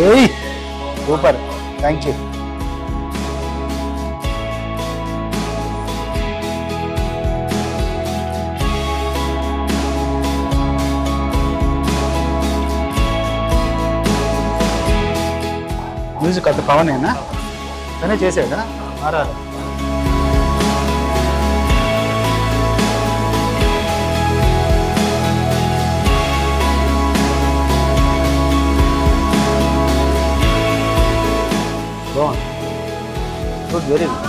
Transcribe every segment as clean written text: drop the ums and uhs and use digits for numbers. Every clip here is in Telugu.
ఏయ్ సూపర్, థ్యాంక్ యూ. మ్యూజిక్ అంత పవనేనా? తనే చేసాడా? ఆర్ఆర్ బాగుంది, గుడ్, వెరీ గుడ్.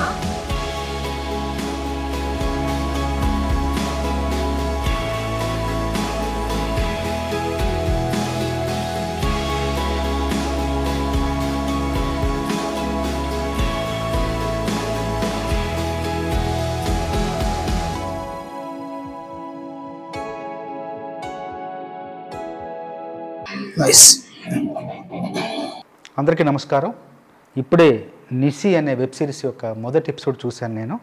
నైస్. అందరికీ నమస్కారం. ఇప్పుడే నిసి అనే వెబ్ సిరీస్ యొక్క మొదటి ఎపిసోడ్ చూశాను నేను.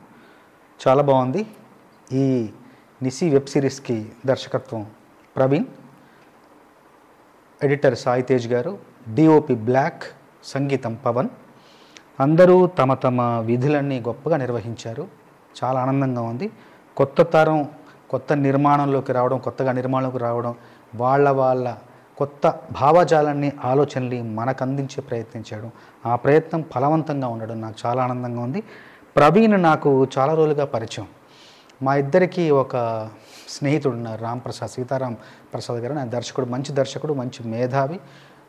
చాలా బాగుంది. ఈ నిసి వెబ్ సిరీస్కి దర్శకత్వం ప్రవీణ్, ఎడిటర్ సాయి తేజ్ గారు, డిఓపి బ్లాక్, సంగీతం పవన్. అందరూ తమ తమ విధులన్నీ గొప్పగా నిర్వహించారు. చాలా ఆనందంగా ఉంది. కొత్త తరం కొత్త నిర్మాణంలోకి రావడం, కొత్తగా నిర్మాణంలోకి రావడం, వాళ్ళ కొత్త భావజాలాన్ని, ఆలోచనల్ని మనకు అందించే ప్రయత్నం చేయడం, ఆ ప్రయత్నం ఫలవంతంగా ఉండడం నాకు చాలా ఆనందంగా ఉంది. ప్రవీణ్ నాకు చాలా రోజులుగా పరిచయం. మా ఇద్దరికి ఒక స్నేహితుడు ఉన్నారు, రాంప్రసాద్, సీతారాం ప్రసాద్ గారు. ఆయన దర్శకుడు, మంచి దర్శకుడు, మంచి మేధావి,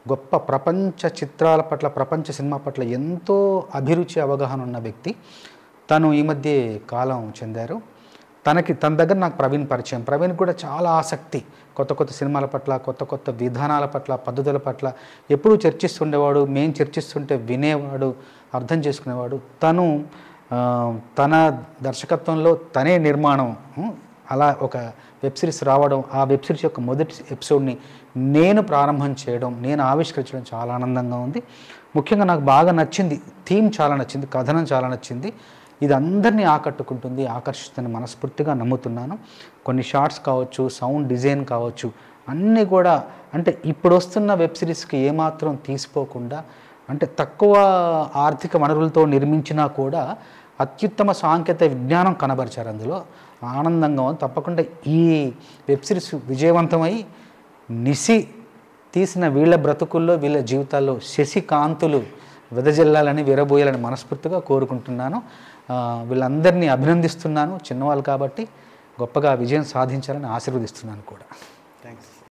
గొప్ప ప్రపంచ చిత్రాల పట్ల, ప్రపంచ సినిమా పట్ల ఎంతో అభిరుచి, అవగాహన ఉన్న వ్యక్తి. తను ఈ మధ్య కాలం చెందారు. తన దగ్గర నాకు ప్రవీణ్ పరిచయం. ప్రవీణ్ కూడా చాలా ఆసక్తి కొత్త కొత్త సినిమాల పట్ల, కొత్త కొత్త విధానాల పట్ల, పద్ధతుల పట్ల ఎప్పుడూ చర్చిస్తుండేవాడు. మేము చర్చిస్తుంటే వినేవాడు, అర్థం చేసుకునేవాడు. తన దర్శకత్వంలో తనే నిర్మాణం, అలా ఒక వెబ్ సిరీస్ రావడం, ఆ వెబ్ సిరీస్ యొక్క మొదటి ఎపిసోడ్ని నేను ప్రారంభం చేయడం, నేను ఆవిష్కరించడం చాలా ఆనందంగా ఉంది. ముఖ్యంగా నాకు బాగా నచ్చింది, థీమ్ చాలా నచ్చింది, కథనం చాలా నచ్చింది. ఇది అందరినీ ఆకట్టుకుంటుంది, ఆకర్షిస్తుందని మనస్ఫూర్తిగా నమ్ముతున్నాను. కొన్ని షార్ట్స్ కావచ్చు, సౌండ్ డిజైన్ కావచ్చు, అన్నీ కూడా అంటే ఇప్పుడు వస్తున్న వెబ్ సిరీస్కి ఏమాత్రం తీసిపోకుండా, అంటే తక్కువ ఆర్థిక వనరులతో నిర్మించినా కూడా అత్యుత్తమ సాంకేతిక విజ్ఞానం కనబరిచారు. అందులో ఆనందంగా ఉంది. తప్పకుండా ఈ వెబ్ సిరీస్ విజయవంతమై నిసి తీసిన వీళ్ళ బ్రతుకుల్లో, వీళ్ళ జీవితాల్లో శశికాంతులు వెదజల్లాలని, విరబోయాలని మనస్ఫూర్తిగా కోరుకుంటున్నాను. వీళ్ళందరినీ అభినందిస్తున్నాను. చిన్నవాళ్ళు కాబట్టి గొప్పగా విజయం సాధించాలని ఆశీర్వదిస్తున్నాను కూడా. థ్యాంక్స్.